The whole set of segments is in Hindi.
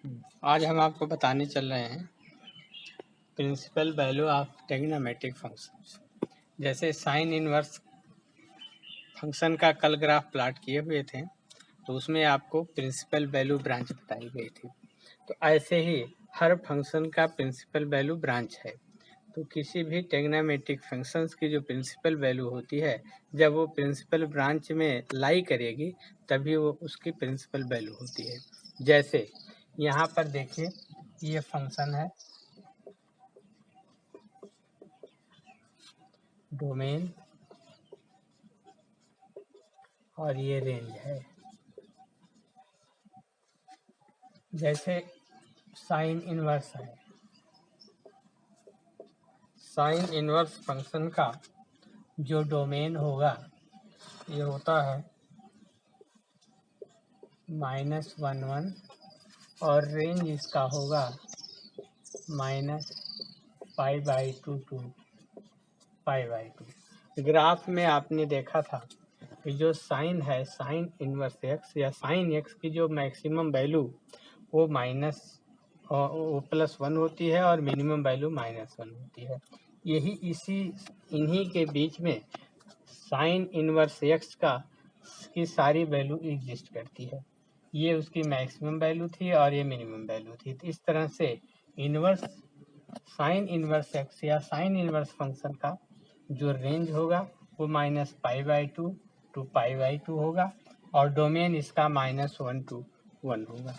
आज हम आपको बताने चल रहे हैं principal value of trigonometric functions. जैसे साइन इनवर्स फंक्शन का कल ग्राफ प्लॉट किए हुए थे, तो उसमें आपको प्रिंसिपल वैल्यू ब्रांच बताई गई थी। तो ऐसे ही हर फंक्शन का प्रिंसिपल वैल्यू ब्रांच है। तो किसी भी ट्रिग्नोमेट्रिक फंक्शंस की जो प्रिंसिपल वैल्यू होती है, जब वो प्रिंसिपल ब्रांच में लाई करेगी तभी वो उसकी प्रिंसिपल वैल्यू होती है। जैसे यहाँ पर देखिए, ये फंक्शन है डोमेन और ये रेंज है। जैसे साइन इनवर्स है, साइन इनवर्स फंक्शन का जो डोमेन होगा ये होता है -1 और रेंज इसका होगा -π/2 to π/2। ग्राफ में आपने देखा था कि जो साइन है, साइन इनवर्स एक्स या साइन एक्स की जो मैक्सिमम वैल्यू वो +1 होती है और मिनिमम वैल्यू -1 होती है। इन्हीं के बीच में साइन इनवर्स एक्स की सारी वैल्यू एग्जिस्ट करती है। ये उसकी मैक्सिमम वैल्यू थी और ये मिनिमम वैल्यू थी। तो इस तरह से इनवर्स साइन इनवर्स एक्स या साइन इनवर्स फंक्शन का जो रेंज होगा वो -π/2 to π/2 होगा और डोमेन इसका -1 to 1 होगा।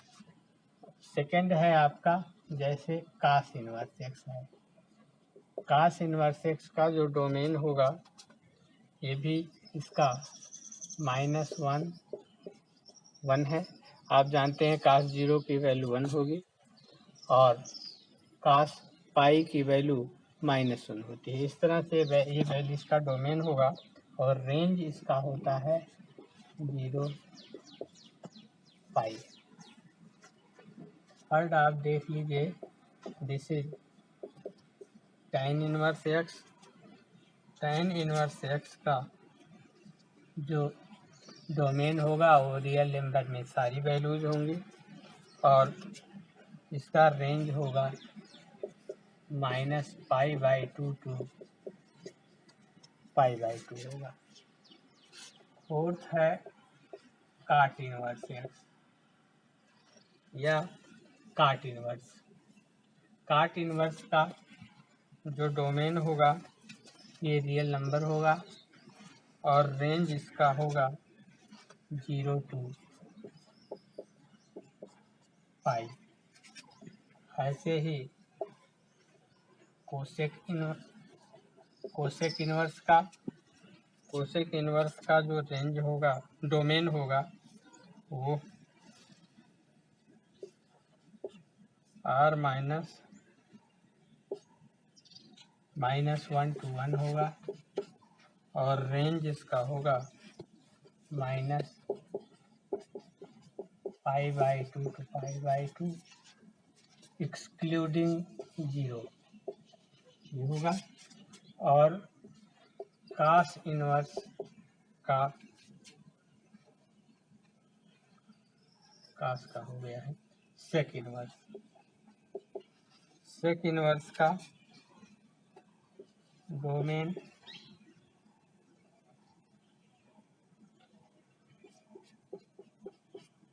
सेकेंड है आपका जैसे कास इनवर्स एक्स है, कास इनवर्स एक्स का जो डोमेन होगा ये भी इसका -1 है। आप जानते हैं कास 0 की वैल्यू 1 होगी और कास पाई की वैल्यू -1 होती है। इस तरह से ये वैल्यू इसका डोमेन होगा और रेंज इसका होता है 0 पाई। थर्ड आप देख लीजिए, this is tan inverse x. tan inverse x का जो डोमेन होगा वो रियल नंबर में सारी वैल्यूज होंगी और इसका रेंज होगा -π/2 to π/2 होगा। फोर्थ है काट इनवर्स एक्स या काट इनवर्स। काट इनवर्स का जो डोमेन होगा ये रियल नंबर होगा और रेंज इसका होगा 0 to पाई। ऐसे ही कोसेक इनवर्स का जो रेंज होगा, डोमेन होगा, वो R-1 to 1 होगा और रेंज इसका होगा -π/2 to π/2 एक्सक्लूडिंग 0 ये होगा। और कास इनवर्स का हो गया है सेक इनवर्स का डोमेन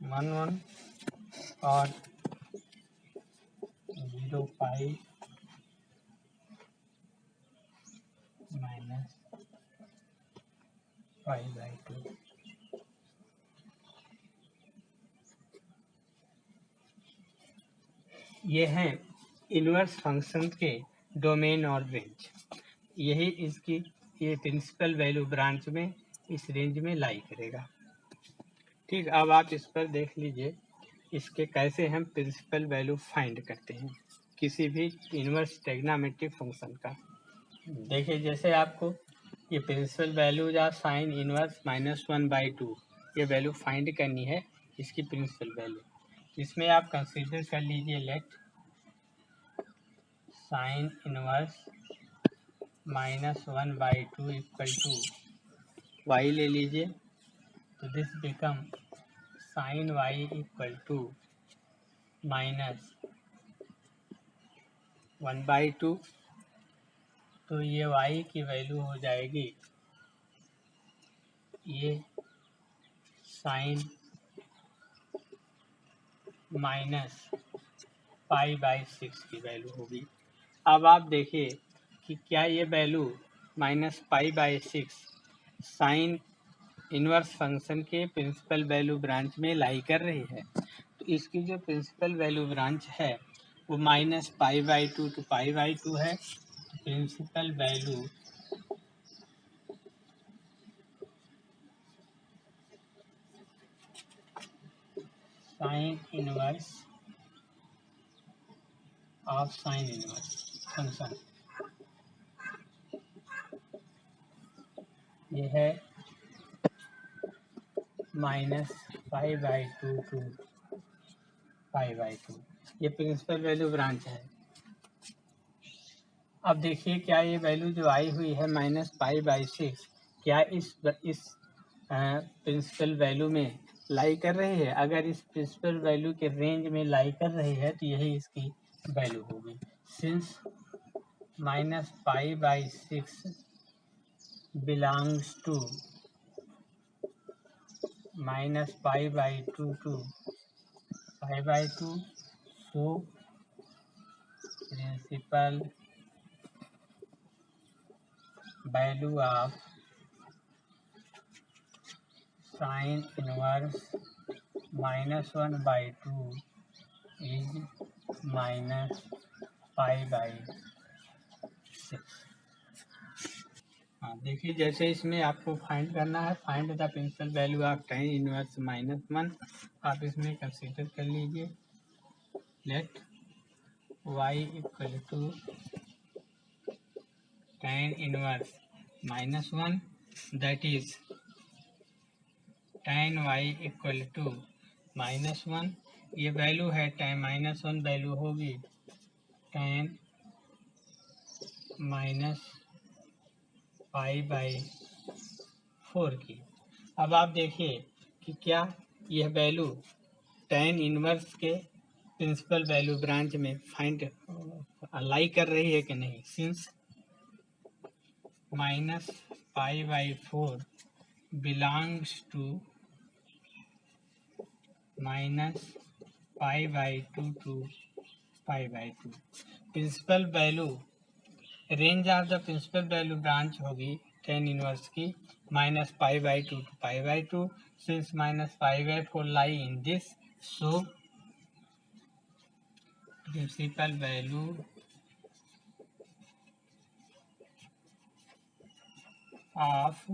-1 और 0 पाई -π/2। ये हैं इनवर्स फंक्शन के डोमेन और रेंज। यही इसकी ये प्रिंसिपल वैल्यू ब्रांच में इस रेंज में लाई करेगा। ठीक, अब आप इस पर देख लीजिए इसके कैसे हम प्रिंसिपल वैल्यू फाइंड करते हैं किसी भी इनवर्स ट्रिग्नोमेट्रिक फंक्शन का। देखिए, जैसे आपको ये प्रिंसिपल वैल्यू या साइन इनवर्स -1/2 ये वैल्यू फाइंड करनी है इसकी प्रिंसिपल वैल्यू। इसमें आप कंसीडर कर लीजिए let sine inverse -1/2 equal to y ले लीजिए, तो this become sine y equal to minus 1/2, तो ये y की वैल्यू हो जाएगी ये साइन माइनस π/6 की वैल्यू होगी। अब आप देखिए कि क्या ये वैल्यू -π/6 साइन इनवर्स फंक्शन के प्रिंसिपल वैल्यू ब्रांच में लाई कर रही है। तो इसकी जो प्रिंसिपल वैल्यू ब्रांच है वो -π/2 टू π/2 है। Principal value sine inverse of sine inverse function ये है -π/2 टू π/2। ये प्रिंसिपल वैल्यू ब्रांच है। अब देखिए क्या ये वैल्यू जो आई हुई है -π/6 क्या इस प्रिंसिपल वैल्यू में लाई कर रही है। अगर इस प्रिंसिपल वैल्यू के रेंज में लाई कर रही है तो यही इसकी वैल्यू होगी। Since -π/6 belongs to -π/2 to π/2, so principal value of sine inverse -1/2 is -π/6। हाँ देखिए, जैसे इसमें आपको फाइंड करना है, find the principal value of tan inverse -1। आप इसमें कंसीडर कर लीजिए let y equal to tan inverse -1, that is tan y equal to -1। ये वैल्यू है tan -1 वैल्यू होगी tan -π/4 की। अब आप देखिए कि क्या यह वैल्यू tan इनवर्स के प्रिंसिपल वैल्यू ब्रांच में फाइंड लाई कर रही है कि नहीं। Since -π/4 belongs to -π/2 to π/2, principal value range of the principal value branch होगी tan इनवर्स की -π/2 to π/2। Since -π/4 lie in this, so principal value of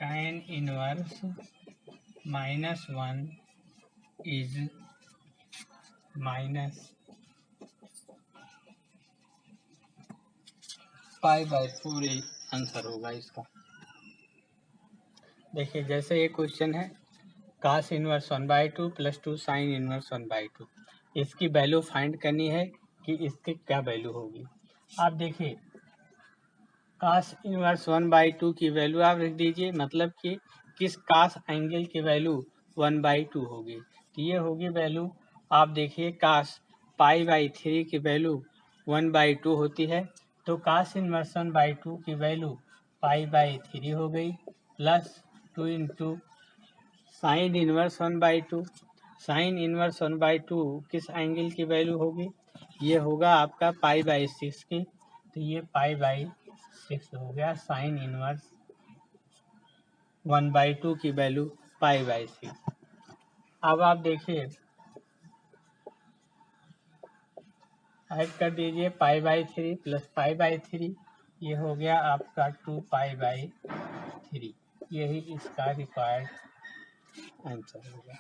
tan inverse -1 is -π/4 answer होगा इसका। देखिए जैसे ये क्वेश्चन है cos इनवर्स 1/2 + 2 साइन इनवर्स 1/2, इसकी वैल्यू फाइंड करनी है कि इसकी क्या वैल्यू होगी। आप देखिए cos इनवर्स 1/2 की वैल्यू आप रख दीजिए, मतलब कि किस cos एंगल की वैल्यू 1/2 होगी। तो ये होगी वैल्यू, आप देखिए cos π/3 की वैल्यू 1/2 होती है, तो cos इनवर्स 1/2 की वैल्यू π/3 हो गई plus 2 into sine inverse 1/2। Sign inverse 1/2 किस एंगल की वैल्यू होगी, ये होगा आपका π/6 की, तो ये π/6 हो गया। साइन इनवर्स 1/2 की वैल्यू π/6। अब आप देखिए ऐड कर दीजिए π/3 + π/3, ये हो गया आपका 2π/3। यही इसका रिक्वायर्ड आंसर होगा।